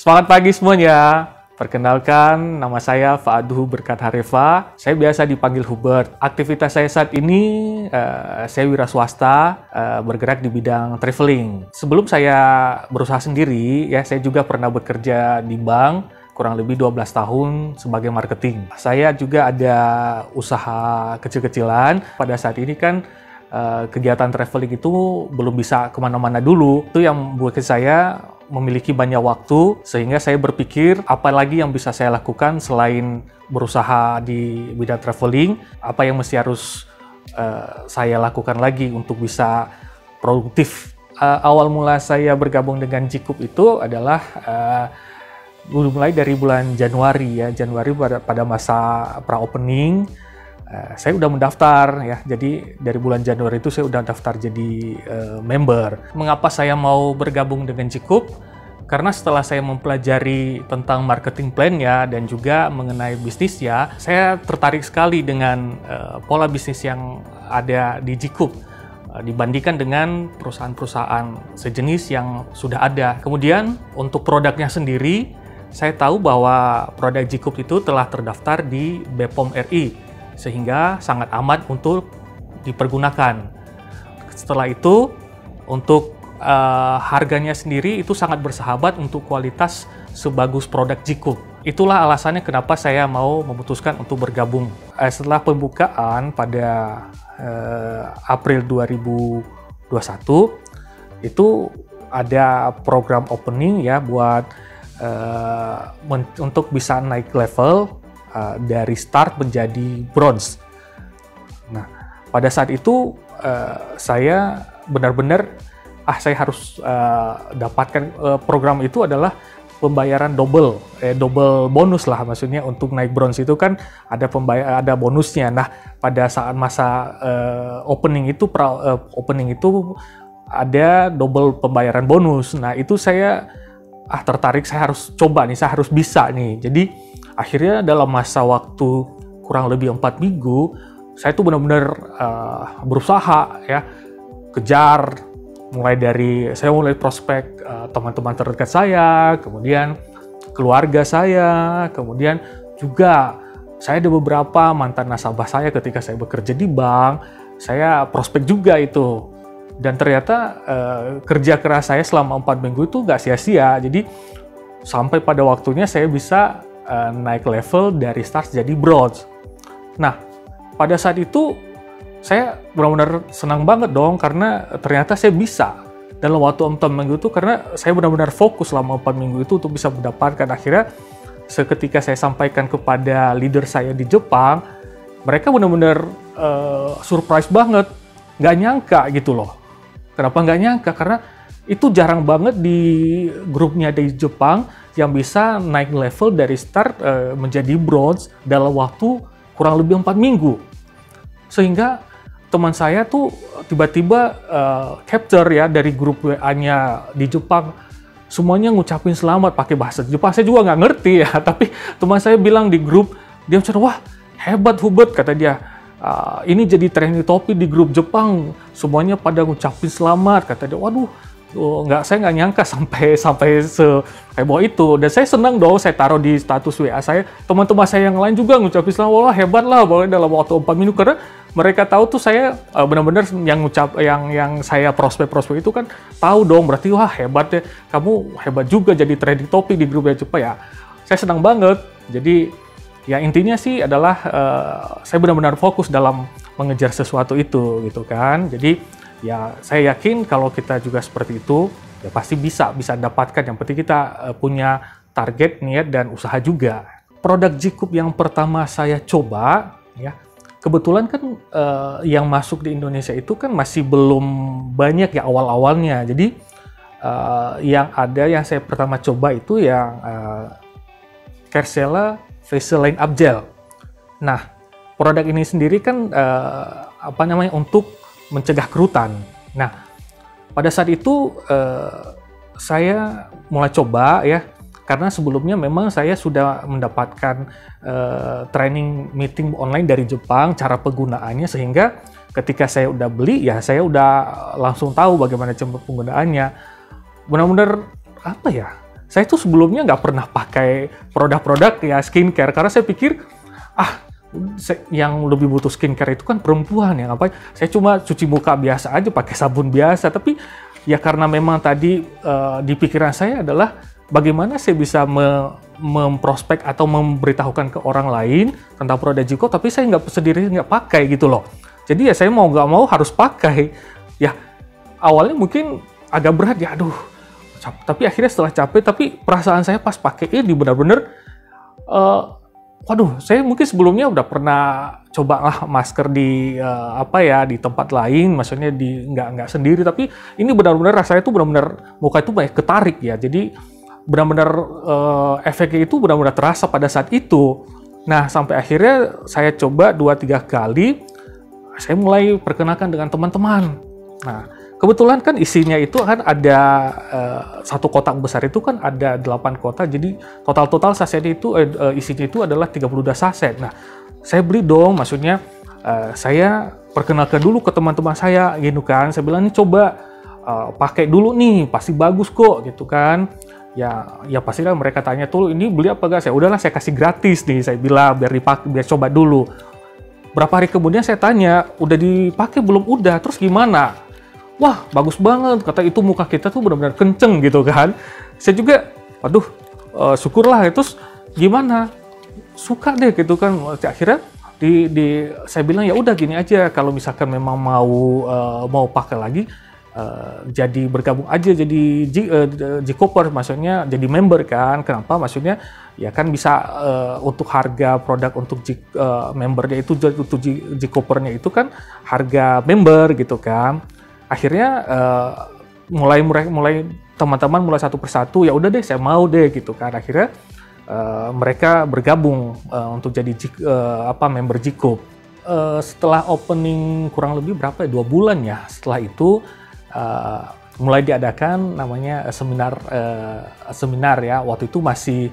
Selamat pagi semuanya. Perkenalkan, nama saya Fa'aduhu Berkat Harefa. Saya biasa dipanggil Hubert. Aktivitas saya saat ini, saya wira swasta, bergerak di bidang traveling. Sebelum saya berusaha sendiri, ya saya juga pernah bekerja di bank, kurang lebih 12 tahun sebagai marketing. Saya juga ada usaha kecil-kecilan. Pada saat ini kan, kegiatan traveling itu belum bisa kemana-mana dulu. Itu yang membuat saya memiliki banyak waktu, sehingga saya berpikir apa lagi yang bisa saya lakukan selain berusaha di bidang traveling, apa yang mesti harus saya lakukan lagi untuk bisa produktif. Awal mula saya bergabung dengan Jikup itu adalah mulai dari bulan Januari ya, pada masa pra-opening. Saya udah mendaftar ya, jadi dari bulan Januari itu saya udah daftar jadi member. Mengapa saya mau bergabung dengan Jikup? Karena setelah saya mempelajari tentang marketing plan-nya dan juga mengenai bisnisnya, saya tertarik sekali dengan pola bisnis yang ada di Jikup dibandingkan dengan perusahaan-perusahaan sejenis yang sudah ada. Kemudian untuk produknya sendiri, saya tahu bahwa produk Jikup itu telah terdaftar di BPOM RI, sehingga sangat aman untuk dipergunakan. Setelah itu, untuk harganya sendiri itu sangat bersahabat untuk kualitas sebagus produk Jikup. Itulah alasannya kenapa saya mau memutuskan untuk bergabung. Setelah pembukaan pada April 2021, itu ada program opening ya buat untuk bisa naik level dari start menjadi bronze. Nah, pada saat itu saya benar-benar saya harus dapatkan program itu adalah pembayaran double bonus lah, maksudnya untuk naik bronze itu kan ada bonusnya. Nah, pada saat masa opening itu ada double pembayaran bonus. Nah, itu saya tertarik, saya harus coba nih, saya harus bisa nih. Jadi akhirnya dalam masa waktu kurang lebih 4 minggu, saya tuh benar-benar berusaha ya, kejar, saya mulai prospek teman-teman terdekat saya, kemudian keluarga saya, kemudian juga saya ada beberapa mantan nasabah saya ketika saya bekerja di bank, saya prospek juga itu. Dan ternyata kerja keras saya selama 4 minggu itu nggak sia-sia. Jadi sampai pada waktunya saya bisa naik level dari start jadi bronze. Nah, pada saat itu saya benar-benar senang banget dong, karena ternyata saya bisa dalam waktu 4 minggu itu, karena saya benar-benar fokus selama 4 minggu itu untuk bisa mendapatkan. Akhirnya seketika saya sampaikan kepada leader saya di Jepang, mereka benar-benar surprise banget, nggak nyangka gitu loh. Kenapa nggak nyangka? Karena itu jarang banget di grupnya di Jepang yang bisa naik level dari start menjadi bronze dalam waktu kurang lebih 4 minggu. Sehingga teman saya tuh tiba-tiba capture ya dari grup WA-nya di Jepang, semuanya ngucapin selamat pakai bahasa Jepang. Saya juga nggak ngerti ya, tapi teman saya bilang di grup, dia bilang, wah hebat Hubert, kata dia. Ini jadi trending topik di grup Jepang, semuanya pada ngucapin selamat, kata dia. Waduh, saya nggak nyangka sampai seheboh itu. Dan saya senang dong, saya taruh di status WA saya. Teman-teman saya yang lain juga ngucapin selamat, wah hebat lah, bahwa dalam waktu 4 minggu, karena mereka tahu tuh saya benar-benar yang saya prospek itu kan tahu dong, berarti wah hebat ya, kamu hebat juga jadi trending topik di grup Jepang ya. Saya senang banget. Jadi ya intinya sih adalah saya benar-benar fokus dalam mengejar sesuatu itu gitu kan. Jadi ya saya yakin kalau kita juga seperti itu ya pasti bisa dapatkan. Yang penting kita punya target, niat, dan usaha juga. Produk Jikup yang pertama saya coba ya, kebetulan kan yang masuk di Indonesia itu kan masih belum banyak ya awal-awalnya. Jadi yang saya pertama coba itu yang Carcella Facial Line Up Gel. Nah, produk ini sendiri kan untuk mencegah kerutan. Nah, pada saat itu saya mulai coba ya, karena sebelumnya memang saya sudah mendapatkan training meeting online dari Jepang, cara penggunaannya, sehingga ketika saya udah beli ya saya udah langsung tahu bagaimana cara penggunaannya. Benar-benar saya tuh sebelumnya nggak pernah pakai produk-produk ya skincare, karena saya pikir, yang lebih butuh skincare itu kan perempuan ya, ngapain? Saya cuma cuci muka biasa aja, pakai sabun biasa. Tapi ya karena memang tadi di pikiran saya adalah bagaimana saya bisa memprospek atau memberitahukan ke orang lain tentang produk Jiko, tapi saya nggak pakai gitu loh. Jadi ya saya mau nggak mau harus pakai. Ya awalnya mungkin agak berat ya, aduh. Tapi akhirnya setelah capek, tapi perasaan saya pas pakai ini benar-benar waduh, saya mungkin sebelumnya udah pernah coba lah masker di di tempat lain, maksudnya di nggak sendiri, tapi ini benar-benar rasanya tuh benar-benar muka itu banyak ketarik ya. Jadi benar-benar efeknya itu benar-benar terasa pada saat itu. Nah, sampai akhirnya saya coba 2-3 kali, saya mulai perkenalkan dengan teman-teman. Nah, kebetulan kan isinya itu kan ada satu kotak besar itu kan ada 8 kotak, jadi total saset itu isinya itu adalah 32 saset. Nah, saya beli dong, maksudnya saya perkenalkan dulu ke teman-teman saya gitu kan. Saya bilang, nih coba pakai dulu nih, pasti bagus kok gitu kan. Ya pastilah mereka tanya tuh, ini beli apa gak? Saya udahlah, saya kasih gratis nih, saya bilang biar dipakai, biar coba dulu. Berapa hari kemudian saya tanya, udah dipakai belum? Udah, terus gimana? Wah, bagus banget, kata itu muka kita tuh benar-benar kenceng gitu kan. Saya juga, waduh, syukurlah. Terus gimana? Suka deh gitu kan. Akhirnya saya bilang ya udah gini aja, kalau misalkan memang mau pakai lagi, jadi bergabung aja jadi Jikoper, maksudnya jadi member kan. Kenapa? Maksudnya ya kan bisa untuk harga produk untuk membernya itu, untuk Jikopernya itu kan harga member gitu kan. Akhirnya mulai teman-teman mulai satu persatu, ya udah deh saya mau deh gitu kan. Akhirnya mereka bergabung untuk jadi member Jikop. Setelah opening kurang lebih 2 bulan ya, setelah itu mulai diadakan namanya seminar ya. Waktu itu masih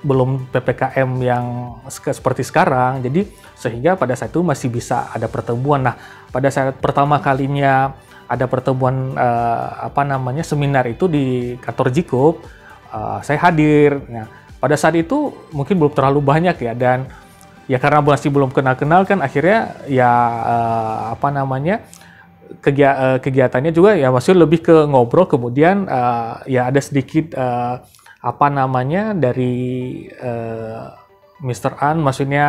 belum PPKM yang seperti sekarang, jadi sehingga pada saat itu masih bisa ada pertemuan. Nah, pada saat pertama kalinya ada pertemuan seminar itu di kantor Jikop, saya hadir. Nah, pada saat itu mungkin belum terlalu banyak ya, dan ya karena masih belum kenal-kenal kan, akhirnya ya kegiatannya juga ya masih lebih ke ngobrol. Kemudian ya ada sedikit dari Mr. An, maksudnya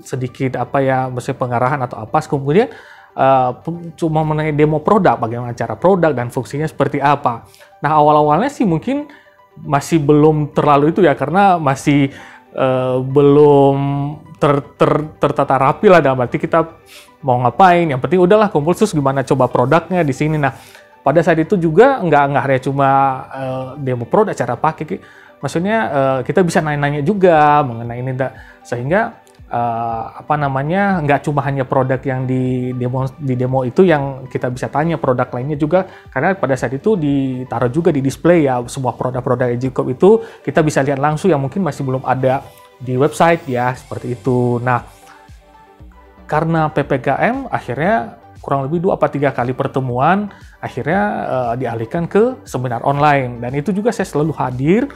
sedikit maksudnya pengarahan atau apa. Kemudian cuma mengenai demo produk, bagaimana cara produk dan fungsinya seperti apa. Nah, awal-awalnya sih mungkin masih belum terlalu itu ya, karena masih belum tertata rapi lah, dalam arti kita mau ngapain, yang penting udahlah kumpul, terus gimana coba produknya di sini. Nah, pada saat itu juga nggak hanya cuma demo produk, cara pakai, maksudnya kita bisa nanya-nanya juga mengenai ini, sehingga nggak cuma hanya produk yang di demo itu yang kita bisa tanya, produk lainnya juga, karena pada saat itu ditaruh juga di display ya, semua produk-produk Jikop itu kita bisa lihat langsung yang mungkin masih belum ada di website ya, seperti itu. Nah, karena PPKM akhirnya kurang lebih 2-3 kali pertemuan, akhirnya dialihkan ke seminar online, dan itu juga saya selalu hadir.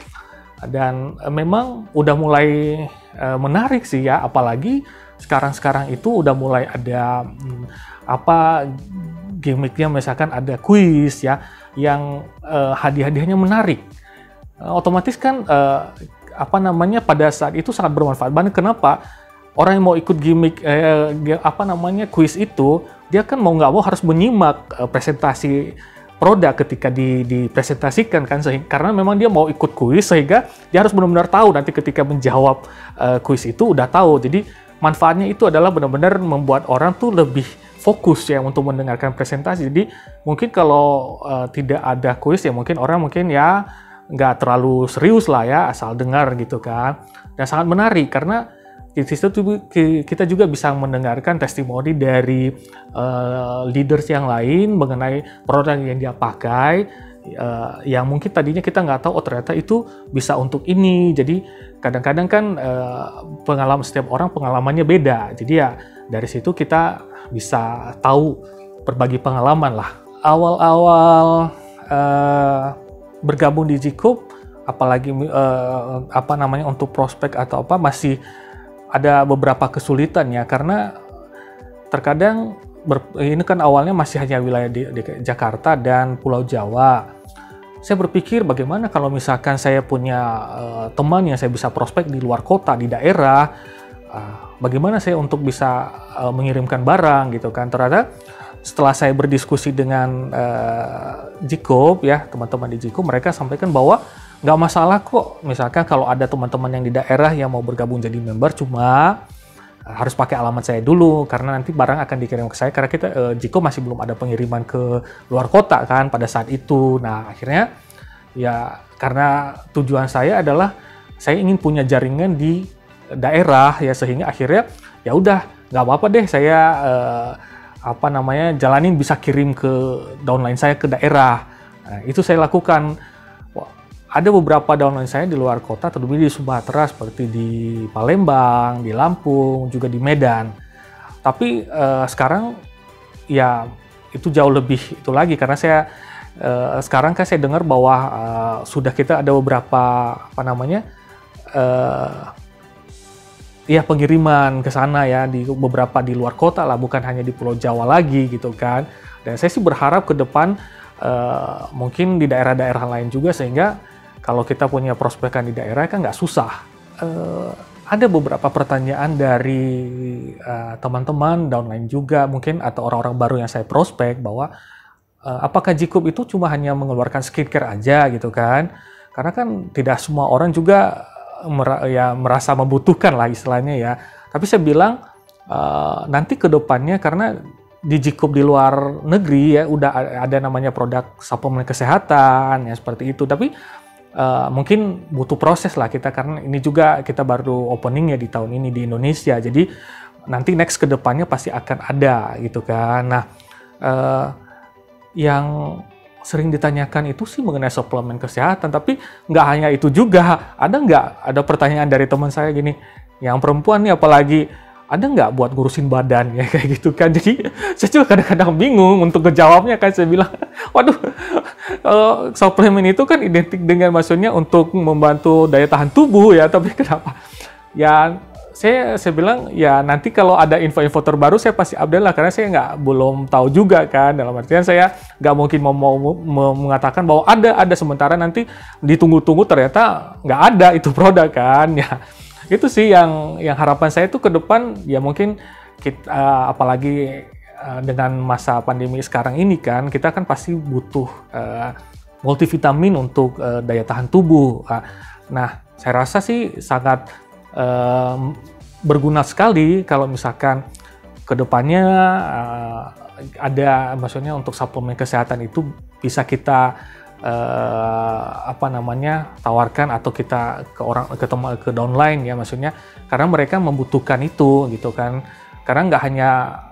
Dan memang udah mulai menarik sih ya, apalagi sekarang itu udah mulai ada gimmicknya, misalkan ada kuis ya, yang hadiah-hadiahnya menarik. Otomatis kan pada saat itu sangat bermanfaat banget. Kenapa? Orang yang mau ikut gimmick kuis itu, dia kan mau nggak mau harus menyimak presentasi produk ketika dipresentasikan kan, karena memang dia mau ikut kuis, sehingga dia harus benar-benar tahu nanti ketika menjawab kuis itu udah tahu. Jadi manfaatnya itu adalah benar-benar membuat orang tuh lebih fokus ya untuk mendengarkan presentasi. Jadi mungkin kalau tidak ada kuis ya mungkin orang ya nggak terlalu serius lah ya, asal dengar gitu kan. Dan sangat menarik karena di situ kita juga bisa mendengarkan testimoni dari leaders yang lain mengenai produk yang dia pakai, yang mungkin tadinya kita nggak tahu, ternyata itu bisa untuk ini. Jadi kadang-kadang kan pengalaman setiap orang pengalamannya beda. Jadi ya dari situ kita bisa tahu, berbagi pengalaman lah. Awal-awal bergabung di Gcup, apalagi untuk prospek atau apa, masih ada beberapa kesulitan ya, karena terkadang ini kan awalnya masih hanya wilayah di Jakarta dan Pulau Jawa. Saya berpikir bagaimana kalau misalkan saya punya teman yang saya bisa prospek di luar kota, di daerah, bagaimana saya untuk bisa mengirimkan barang gitu kan. Ternyata setelah saya berdiskusi dengan Gcup ya, teman-teman di Gcup, mereka sampaikan bahwa nggak masalah kok, misalkan kalau ada teman-teman yang di daerah yang mau bergabung jadi member, cuma harus pakai alamat saya dulu, karena nanti barang akan dikirim ke saya, karena kita Gcup masih belum ada pengiriman ke luar kota kan pada saat itu. Nah akhirnya ya, karena tujuan saya adalah saya ingin punya jaringan di daerah ya, sehingga akhirnya ya udah nggak apa-apa deh saya jalanin, bisa kirim ke downline saya ke daerah. Nah, itu saya lakukan. Ada beberapa downline saya di luar kota, terlebih di Sumatera, seperti di Palembang, di Lampung, juga di Medan. Tapi sekarang ya itu jauh lebih itu lagi, karena saya sekarang kan saya dengar bahwa sudah kita ada beberapa pengiriman ke sana ya, di beberapa di luar kota lah, bukan hanya di Pulau Jawa lagi gitu kan. Dan saya sih berharap ke depan mungkin di daerah-daerah lain juga, sehingga kalau kita punya prospekan di daerah kan nggak susah. Ada beberapa pertanyaan dari teman-teman downline juga mungkin, atau orang-orang baru yang saya prospek, bahwa apakah Gcup itu cuma hanya mengeluarkan skincare aja gitu kan? Karena kan tidak semua orang juga merasa membutuhkan lah istilahnya ya. Tapi saya bilang nanti ke depannya, karena di Gcup di luar negeri ya udah ada namanya produk suplemen kesehatan ya seperti itu. Tapi mungkin butuh proses lah kita, karena ini juga kita baru opening ya di tahun ini di Indonesia. Jadi nanti next ke depannya pasti akan ada gitu kan. Nah, yang sering ditanyakan itu sih mengenai suplemen kesehatan, tapi nggak hanya itu juga. Ada pertanyaan dari teman saya gini, yang perempuan nih apalagi, ada nggak buat ngurusin badan ya kayak gitu kan. Jadi saya juga kadang-kadang bingung untuk ngejawabnya kan. Saya bilang, waduh, suplemen itu kan identik dengan maksudnya untuk membantu daya tahan tubuh ya, tapi kenapa? Ya saya bilang ya nanti kalau ada info-info terbaru saya pasti update lah, karena saya belum tahu juga kan. Dalam artian saya nggak mungkin mau mengatakan bahwa ada, sementara nanti ditunggu-tunggu ternyata nggak ada itu produk kan ya. Itu sih yang harapan saya itu ke depan ya, mungkin kita apalagi dengan masa pandemi sekarang ini kan, kita kan pasti butuh multivitamin untuk daya tahan tubuh. Nah, saya rasa sih sangat berguna sekali kalau misalkan ke depannya ada, maksudnya untuk suplemen kesehatan itu bisa kita tawarkan, atau kita ke downline ya, maksudnya karena mereka membutuhkan itu gitu kan. Karena nggak hanya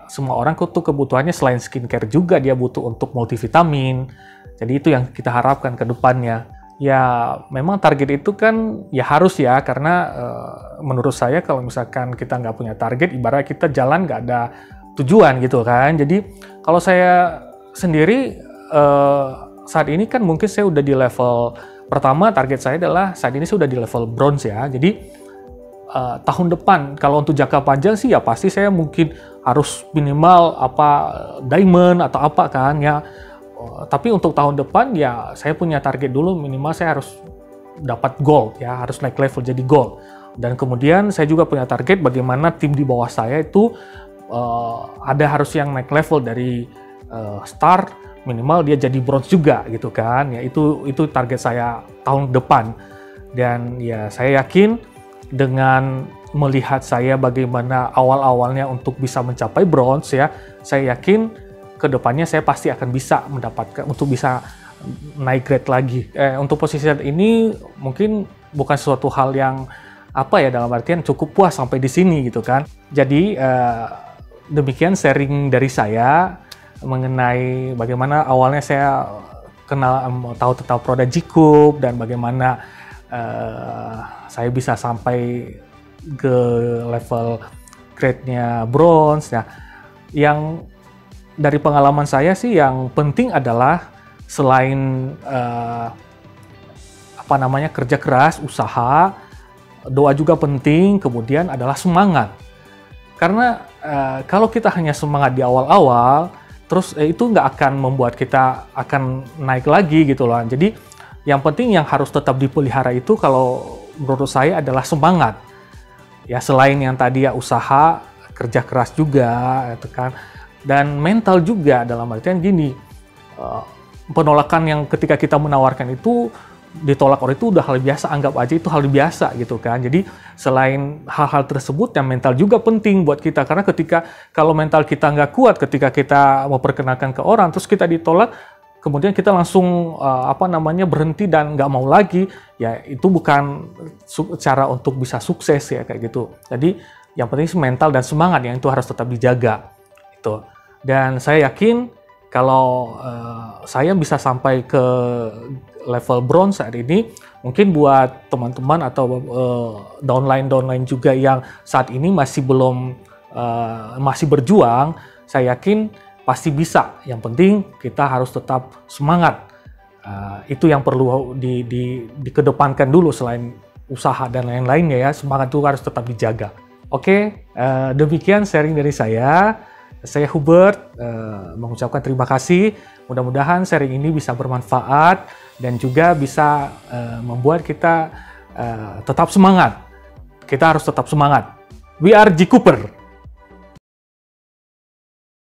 semua orang tuh kebutuhannya selain skincare juga dia butuh untuk multivitamin. Jadi itu yang kita harapkan ke depannya. Ya memang target itu kan ya harus ya, karena menurut saya kalau misalkan kita nggak punya target, ibarat kita jalan nggak ada tujuan gitu kan. Jadi kalau saya sendiri saat ini kan mungkin saya udah di level pertama, target saya adalah saat ini saya udah di level bronze ya. Jadi tahun depan kalau untuk jangka panjang sih ya pasti saya mungkin harus minimal diamond atau apa kan ya. Tapi untuk tahun depan ya saya punya target dulu, minimal saya harus dapat gold ya, harus naik level jadi gold. Dan kemudian saya juga punya target bagaimana tim di bawah saya itu harus yang naik level dari star, minimal dia jadi bronze juga gitu kan ya. Itu target saya tahun depan. Dan ya saya yakin dengan melihat saya bagaimana awal-awalnya untuk bisa mencapai bronze ya, saya yakin kedepannya saya pasti akan bisa mendapatkan untuk bisa naik grade lagi. Untuk posisi ini mungkin bukan suatu hal yang dalam artian cukup puas sampai di sini gitu kan. Jadi demikian sharing dari saya mengenai bagaimana awalnya saya tahu tentang produk Gcup, dan bagaimana saya bisa sampai ke level grade-nya bronze. Nah, yang dari pengalaman saya sih yang penting adalah selain kerja keras, usaha, doa juga penting, kemudian adalah semangat. Karena kalau kita hanya semangat di awal-awal, terus itu nggak akan membuat kita akan naik lagi gitu loh. Jadi yang penting yang harus tetap dipelihara itu kalau menurut saya adalah semangat. Ya selain yang tadi ya usaha, kerja keras juga, gitu kan. Dan mental juga dalam artian gini, penolakan yang ketika kita menawarkan itu ditolak orang itu udah hal biasa, anggap aja itu hal biasa gitu kan. Jadi selain hal-hal tersebut yang mental juga penting buat kita, karena kalau mental kita nggak kuat ketika kita mau perkenalkan ke orang terus kita ditolak, kemudian kita langsung berhenti dan nggak mau lagi, ya itu bukan cara untuk bisa sukses ya kayak gitu. Jadi yang penting mental dan semangat yang itu harus tetap dijaga itu. Dan saya yakin kalau saya bisa sampai ke level bronze saat ini, mungkin buat teman-teman atau downline juga yang saat ini masih berjuang, saya yakin pasti bisa. Yang penting kita harus tetap semangat. Itu yang perlu dikedepankan dulu selain usaha dan lain-lainnya ya. Semangat itu harus tetap dijaga. Oke, demikian sharing dari saya. Saya Hubert, mengucapkan terima kasih. Mudah-mudahan sharing ini bisa bermanfaat dan juga bisa membuat kita tetap semangat. Kita harus tetap semangat. We are G Cooper.